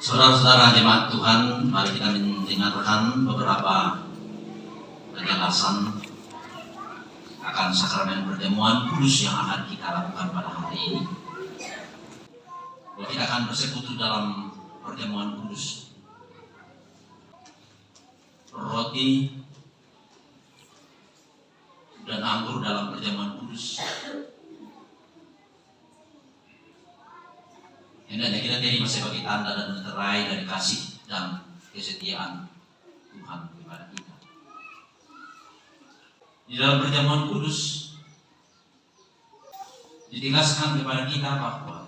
Saudara-saudara jemaat Tuhan, mari kita mendengarkan beberapa penjelasan akan sakramen perjamuan kudus yang akan kita lakukan pada hari ini. Kita akan bersekutu dalam perjamuan kudus. Roti dan anggur dalam perjamuan kudus. Hendaknya kita terima sebagai tanda dan meterai dari kasih dan kesetiaan Tuhan kepada kita. Di dalam perjamuan kudus ditegaskan kepada kita bahwa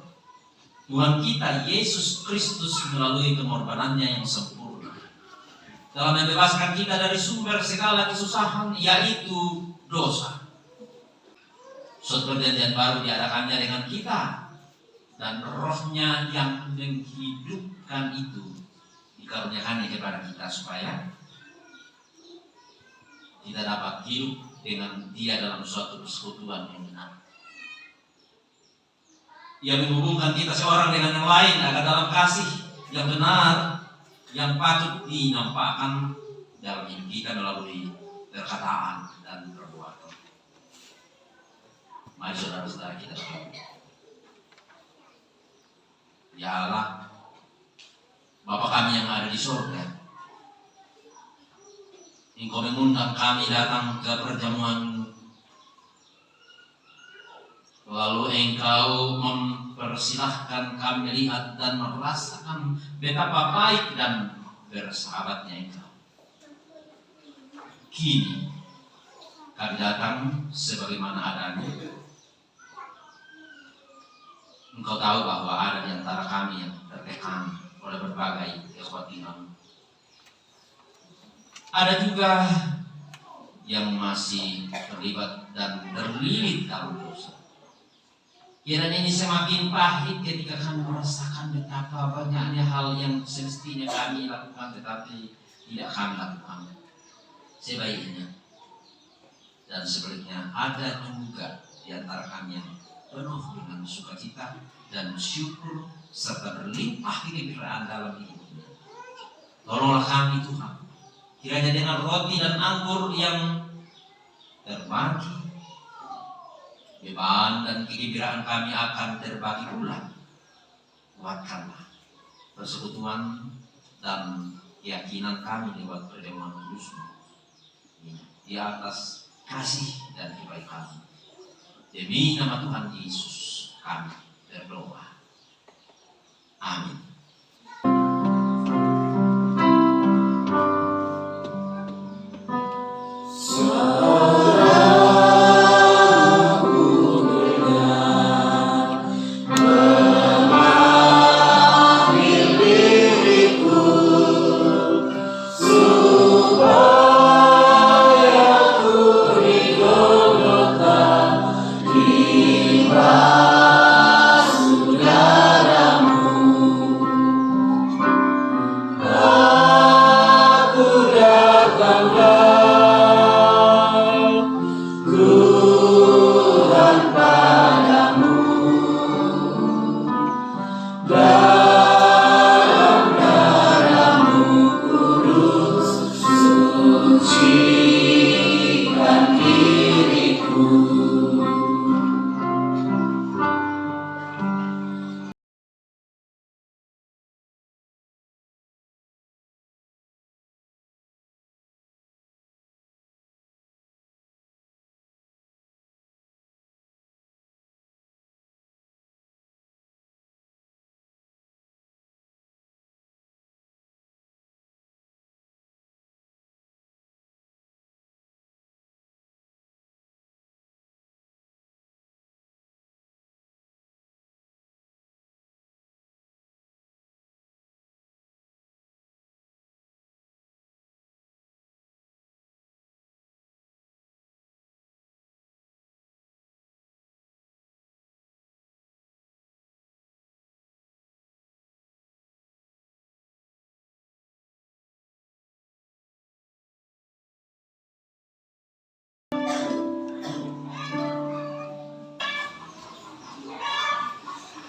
Tuhan kita Yesus Kristus melalui pengorbanannya yang sempurna dalam membebaskan kita dari sumber segala kesusahan, yaitu dosa. Suatu perjanjian baru diadakannya dengan kita, dan Roh-Nya yang menghidupkan itu dikaruniakannya kepada kita supaya kita dapat hidup dengan Dia dalam suatu persekutuan yang benar. Ia menghubungkan kita seorang dengan yang lain agar dalam kasih yang benar yang patut dinampakkan dalam hidup kita melalui perkataan dan perbuatan. Mari saudara-saudara kita berdoa. Ya Allah, Bapa kami yang ada di surga, Engkau mengundang kami datang ke perjamuan, lalu Engkau mempersilahkan kami melihat dan merasakan betapa baik dan bersahabatnya Engkau. Kini kami datang sebagaimana adanya. Engkau tahu bahwa ada di antara kami yang tertekan oleh berbagai kekhawatiran. Ada juga yang masih terlibat dan terlilit dalam dosa. Kiranya ini semakin pahit ketika kami merasakan betapa banyaknya hal yang semestinya kami lakukan tetapi tidak kami lakukan sebaiknya. Dan sebaliknya ada juga di antara kami yang penuh dengan sukacita dan syukur serta berlimpah kegembiraan dalam hidupnya. Tolonglah kami Tuhan, kiranya dengan roti dan anggur yang terbagi, beban dan kegembiraan kami akan terbagi pula. Kuatkanlah persekutuan dan keyakinan kami lewat perjamuan kudus di atas kasih dan kebaikan. Demi nama Tuhan Yesus kami berdoa. Amin.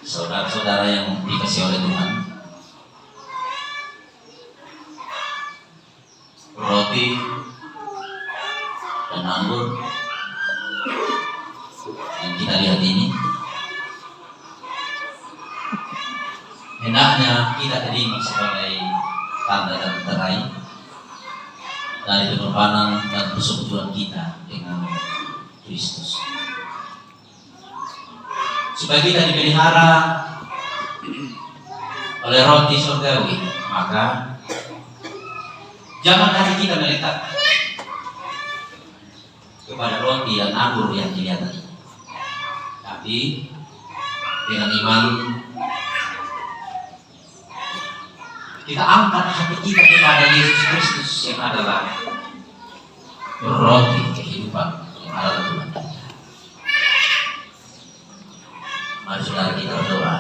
Saudara-saudara yang dikasihi oleh Tuhan, roti dan anggur yang kita lihat ini, hendaknya kita terima sebagai tanda dan terai dari pengorbanan dan persekutuan kita dengan Kristus. Supaya kita dipelihara oleh roti surgawi, maka jangan hati kita melekat kepada roti dan anggur yang dilihat tadi, tapi dengan iman kita angkat hati kita kepada Yesus Kristus yang adalah roti kehidupan, yang adalah Tuhan kita. Mari saudara kita berdoa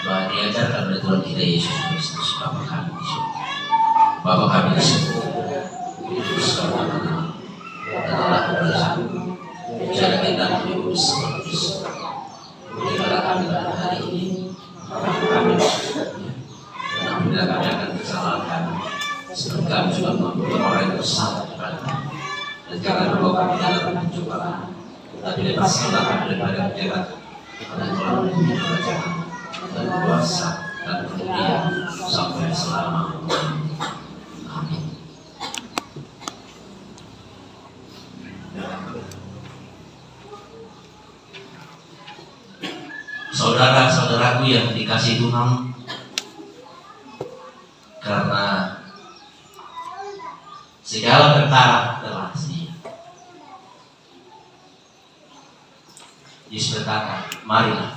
bahwa diajarkan oleh Tuhan kita Yesus Kristus, Bapa kami di surga, Bapa kami di surga, Kristus kami adalah kebersamaan, jadi kita Kristus, berikanlah kami pada hari ini, Bapa kami di surga. Bila kami akan kesalahan kami, seperti kami juga mengampuni orang yang bersalah kepada kami, dan jangan membawa kami dalam pencobaan, tapi lepaskanlah kami daripada kejahatan, karena Tuhan mempunyai kerajaan dan kuasa dan kemuliaan sampai selama-lamanya. Amin. Saudara-saudaraku yang dikasihi Tuhan, karena segala perkara telah sedia, Yesus berkata, marilah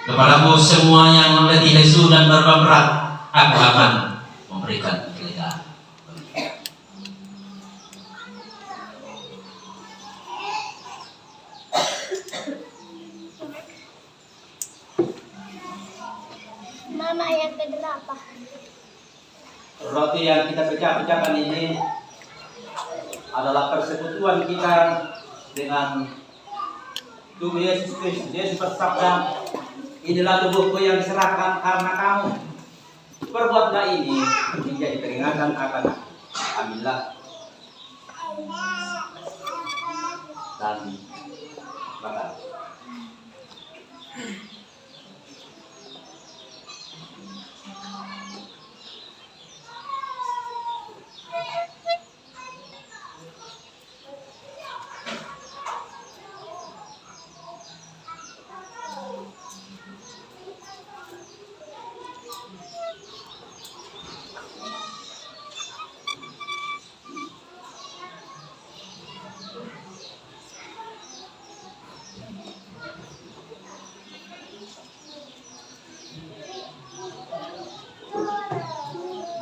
kepadaku semua yang memiliki lesu dan beban berat, aku akan memberikan kelegaan. Mana yang ke-8? Roti yang kita pecah-pecahkan ini adalah persekutuan kita dengan tubuh Yesus Kristus. Yesus bersabda, inilah tubuhku yang diserahkan karena kamu. Perbuatlah ini menjadi peringatan akan ambillah dan makan.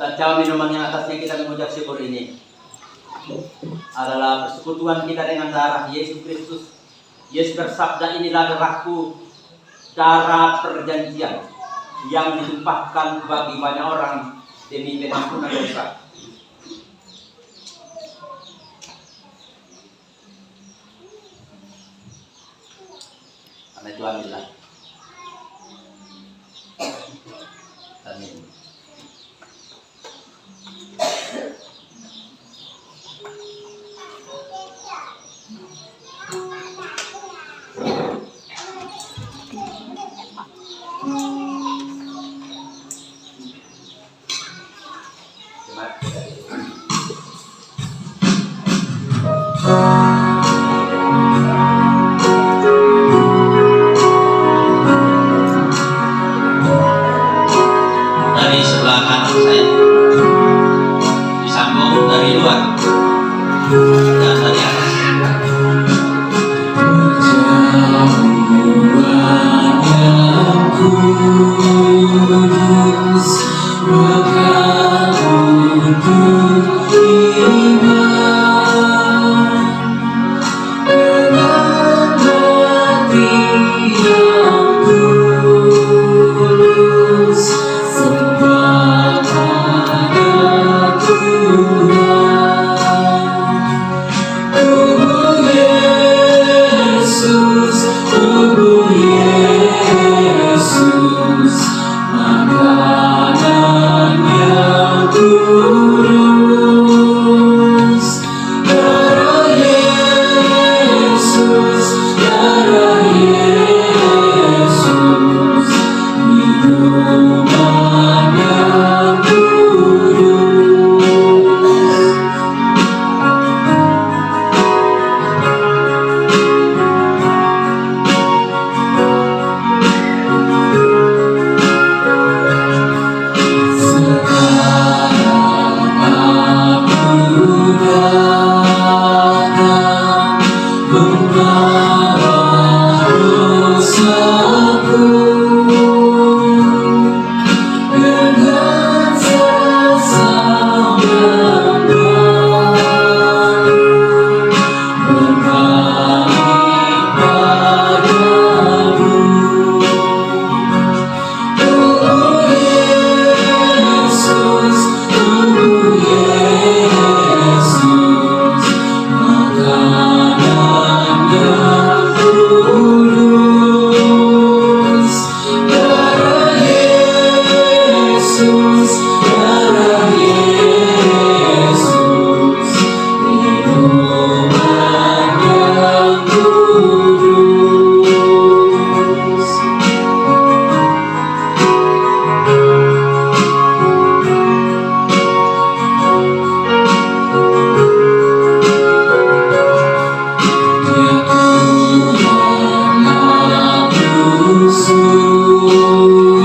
Dan jauh minuman yang atasnya kita mengucap syukur ini adalah persekutuan kita dengan darah Yesus Kristus. Yesus bersabda, inilah darahku, darah perjanjian yang ditumpahkan bagi banyak orang demi pengampunan dosa. Karena itu ambillah. Amin. Dari sebelah kanan saya disambung dari luar dan dari atas. Jauh wajahku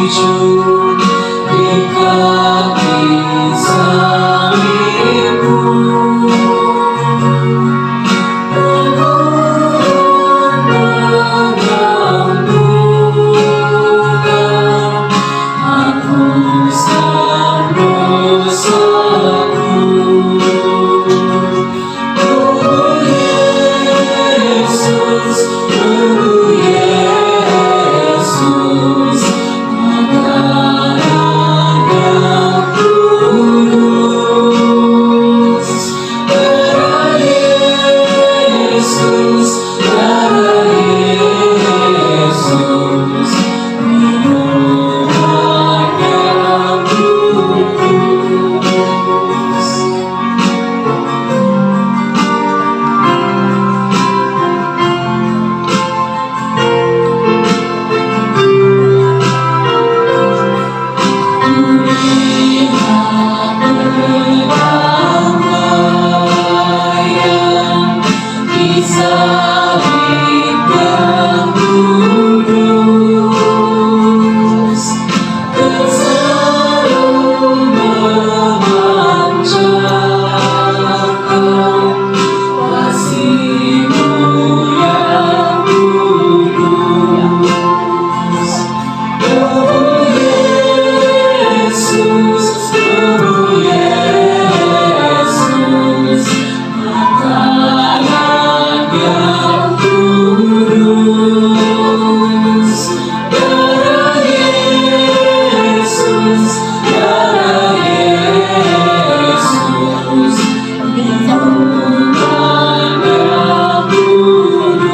sujud di kaki salibmu, memohon mengampunkan, hapuskan dosaku. Oh Yesus, oh Yesus, makanan yang kudus. Darah Yesus, darah Yesus, minuman yang kudus. Lihat pendamaian di salib yang kudus, dan selalu memancarkan kasih-Mu yang kudus. Oh Yesus, oh Yesus, makanan yang kudus. Darah Yesus, darah Yesus, minuman yang kudus.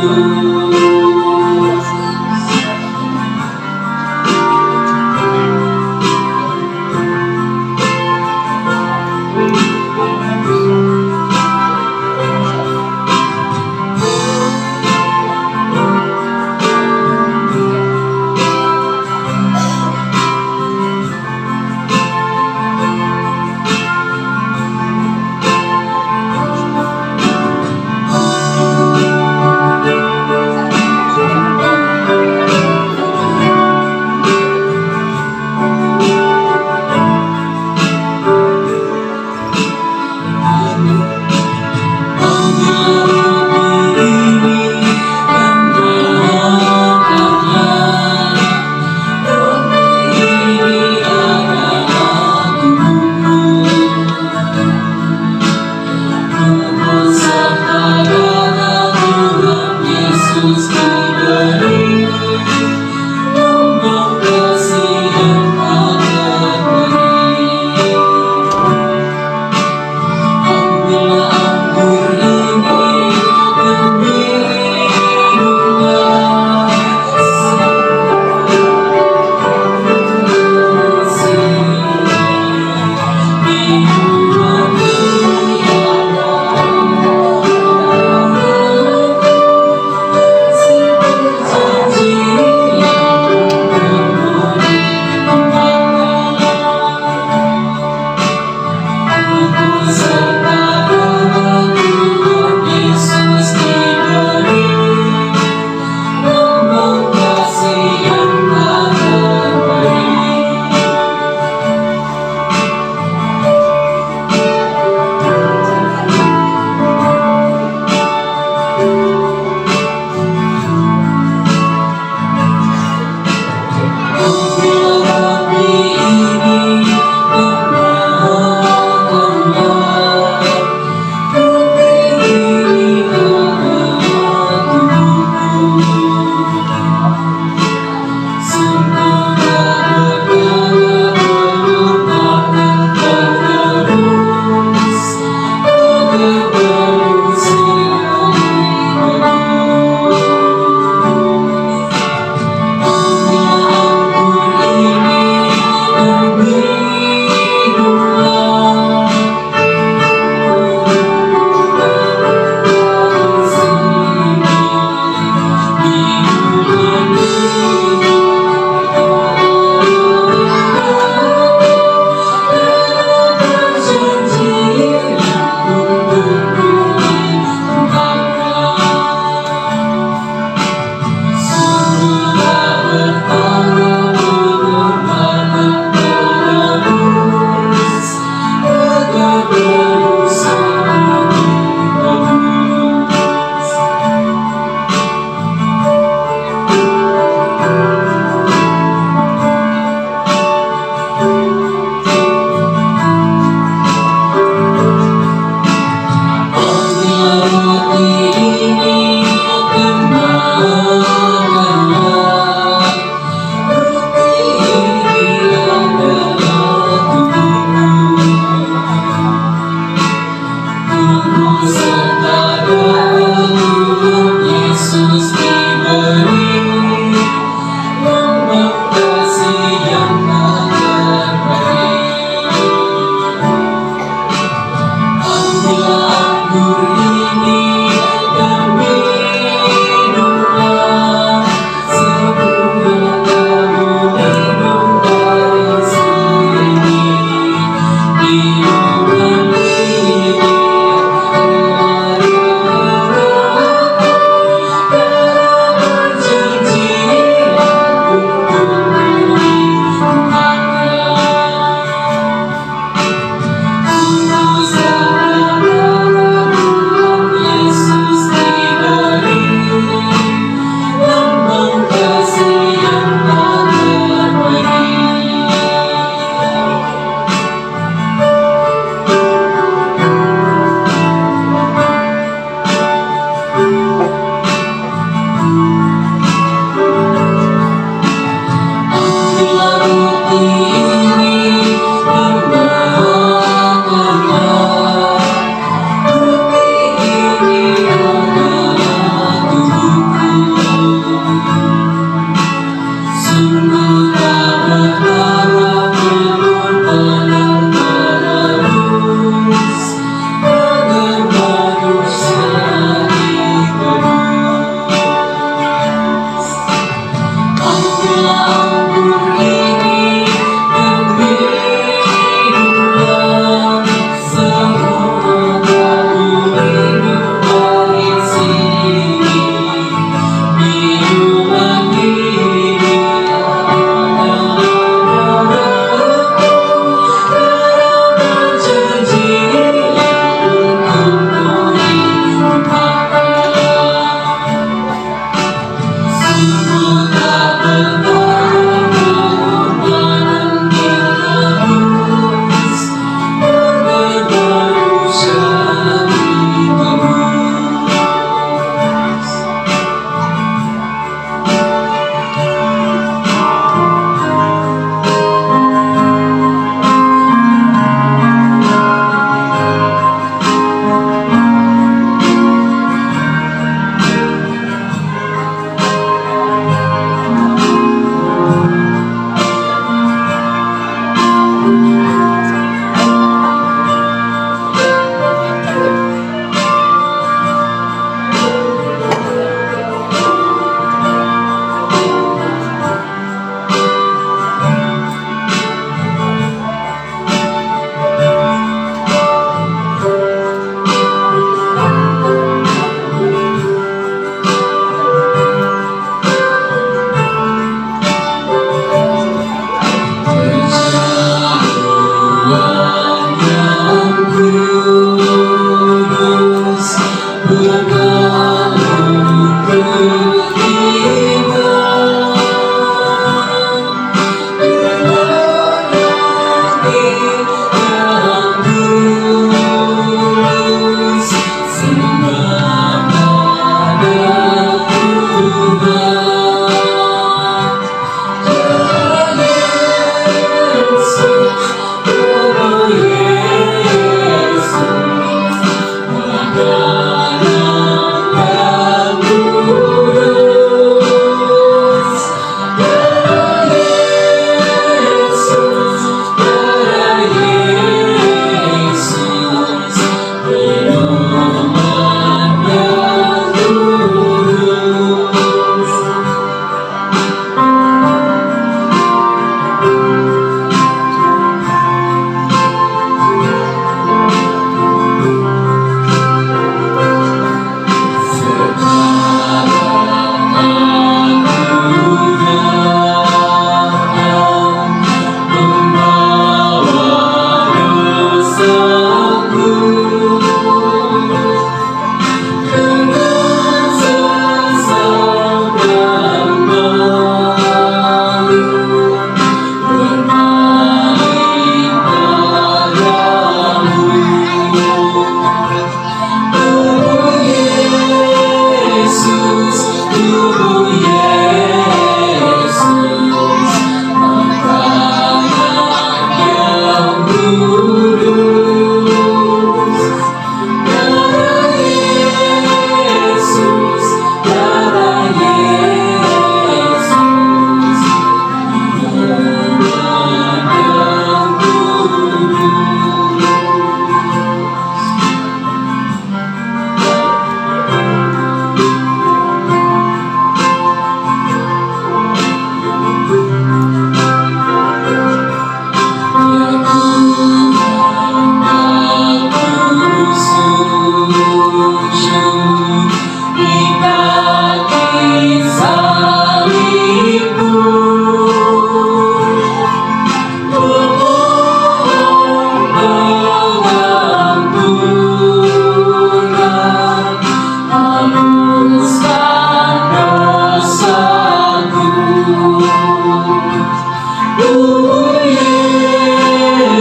tubuh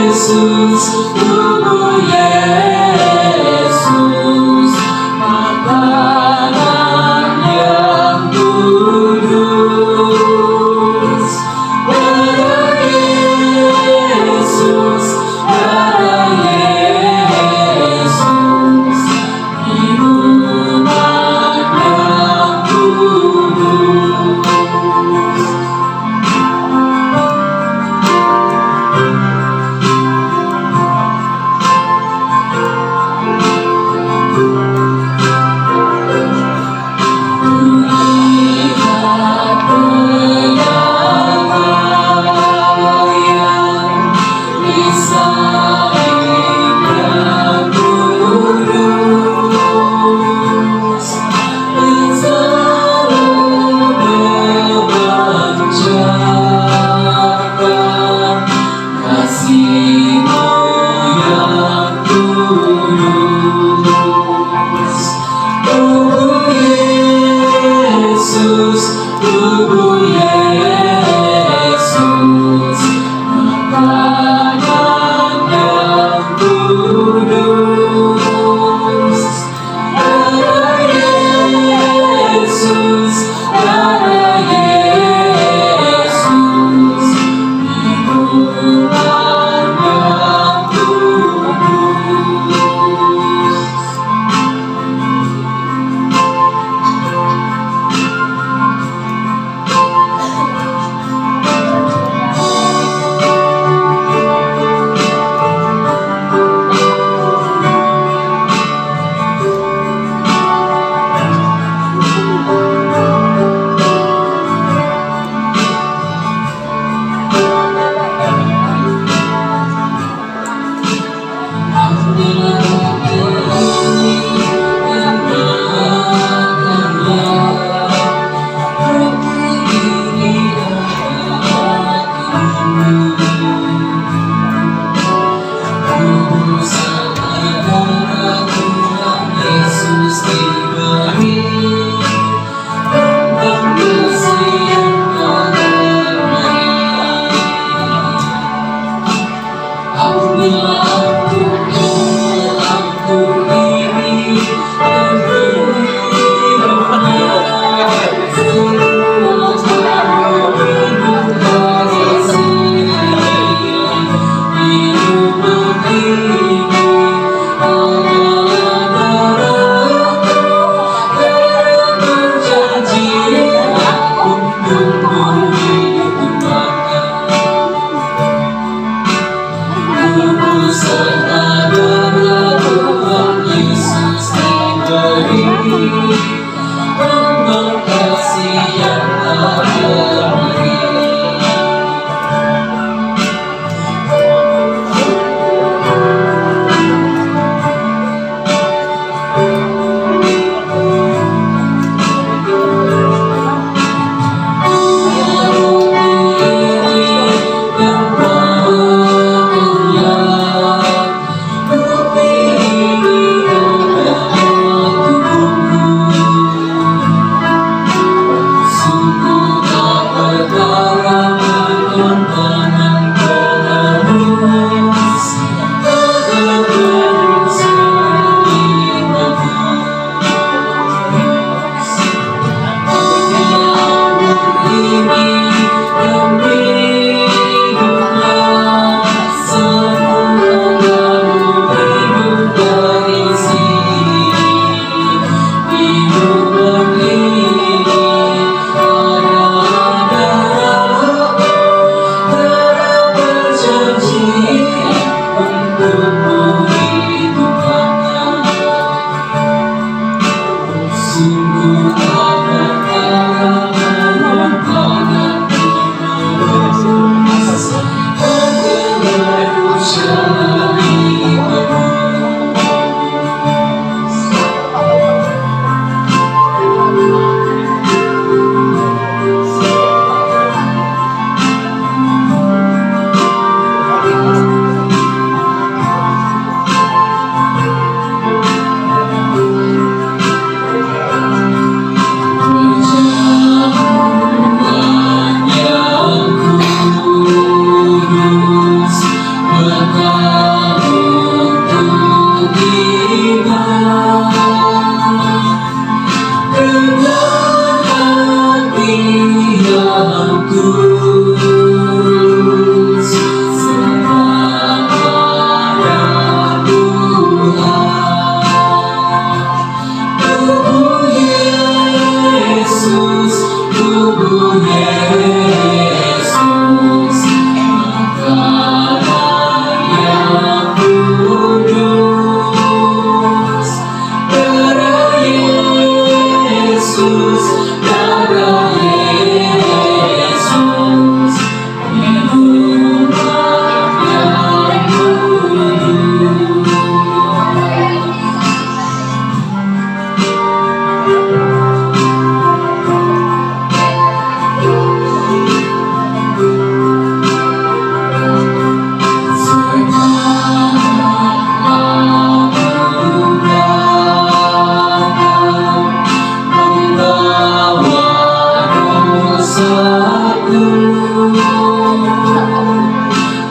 Yesus, tubuh Yesus, makanan yang kudus. Darah Yesus, darah Yesus, minuman yang kudus.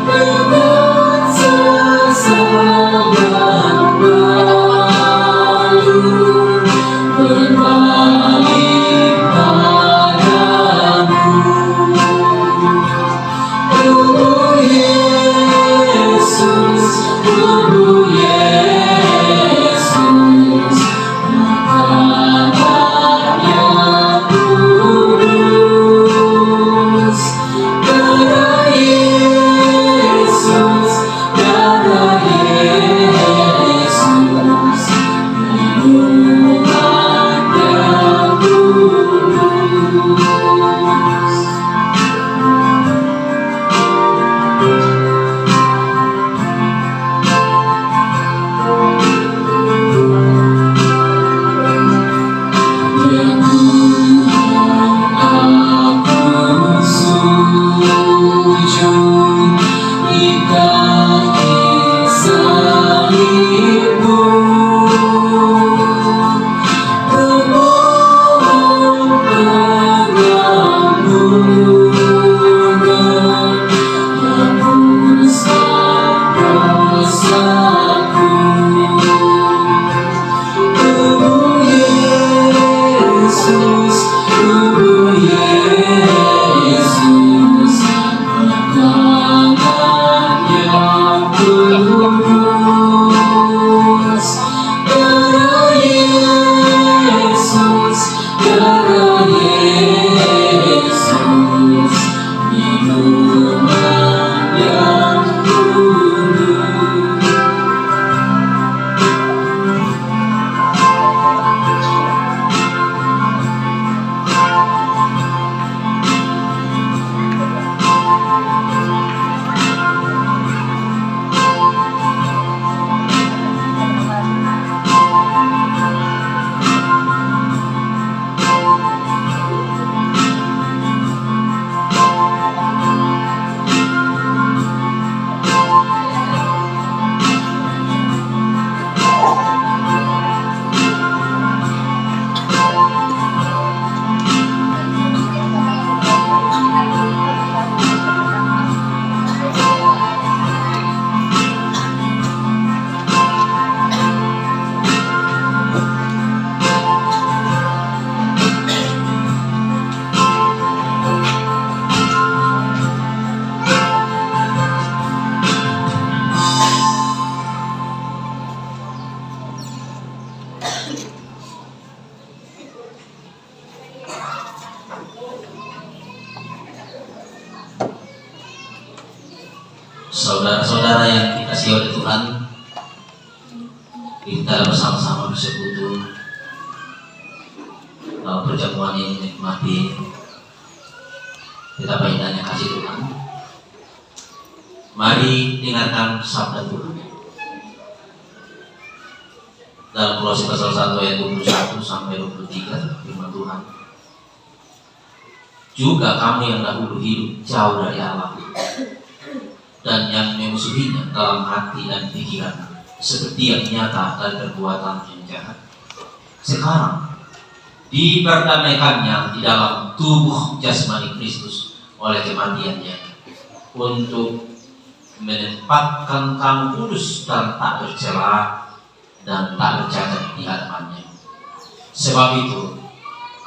dengan sesaat malu berbalik padamu. Tubuh Yesus, tubuh Yesus, makanan yang kudus. Darah Yesus, darah Yesus, minuman yang kudus. Aku sujud di kaki salibmu, memohon pengampunan, hapuskan dosaku. Tubuh Yesus, tubuh Yesus, makanan yang kudus. Darah Yesus, darah Yesus, minuman yang kudus. Saudara-saudara yang dikasihi oleh Tuhan, kita bersama-sama bersekutu dalam perjamuan ini, menikmati betapa indahnya kasih Tuhan. Mari dengarkan sabda Tuhan dalam Kolose pasal 1 ayat 21 sampai 23. Firman Tuhan, juga kamu yang dahulu hidup jauh dari Allah dan yang memusuhinya dalam hati dan pikiran, seperti yang nyata dari perbuatan yang jahat, sekarang diperdamaikannya di dalam tubuh jasmani Kristus oleh kematiannya, untuk menempatkan kamu kudus dan tak bercela dan tak bercacat di hadapannya. Sebab itu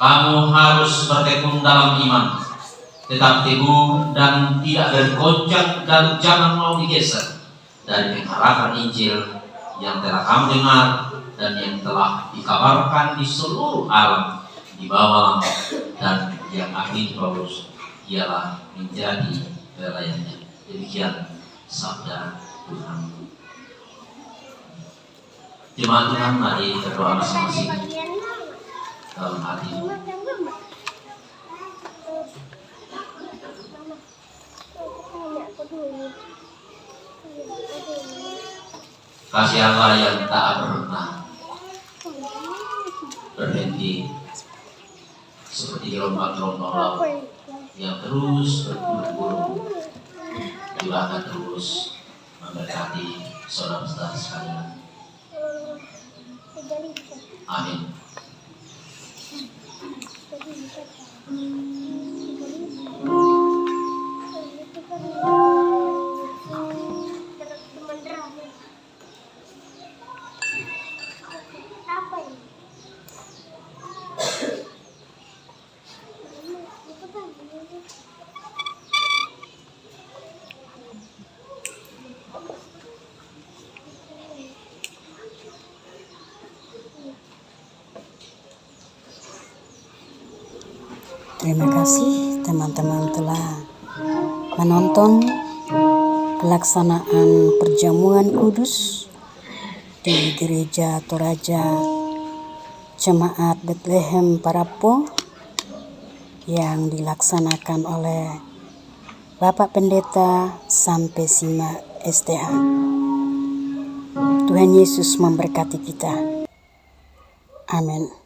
kamu harus bertekun dalam iman, tetap teguh dan tidak bergoncang, dan jangan mau digeser dari pengharapan Injil yang telah kamu dengar dan yang telah dikabarkan di seluruh alam di bawah langit, dan yang akhir Paulus ialah menjadi pelayannya. Demikian sabda Tuhan. Jemaat Tuhan, mari berdoa masing-masing dalam hati. Kasih Allah yang tak pernah berhenti, seperti gelombang-gelombang laut yang terus bergulung-gulung, juga akan terus memberkati saudara-saudara sekalian. Amin. Terima kasih teman-teman telah menonton pelaksanaan perjamuan kudus di Gereja Toraja Jemaat Bethlehem Parapo yang dilaksanakan oleh Bapak Pendeta Sampesima STH. Tuhan Yesus memberkati kita. Amin.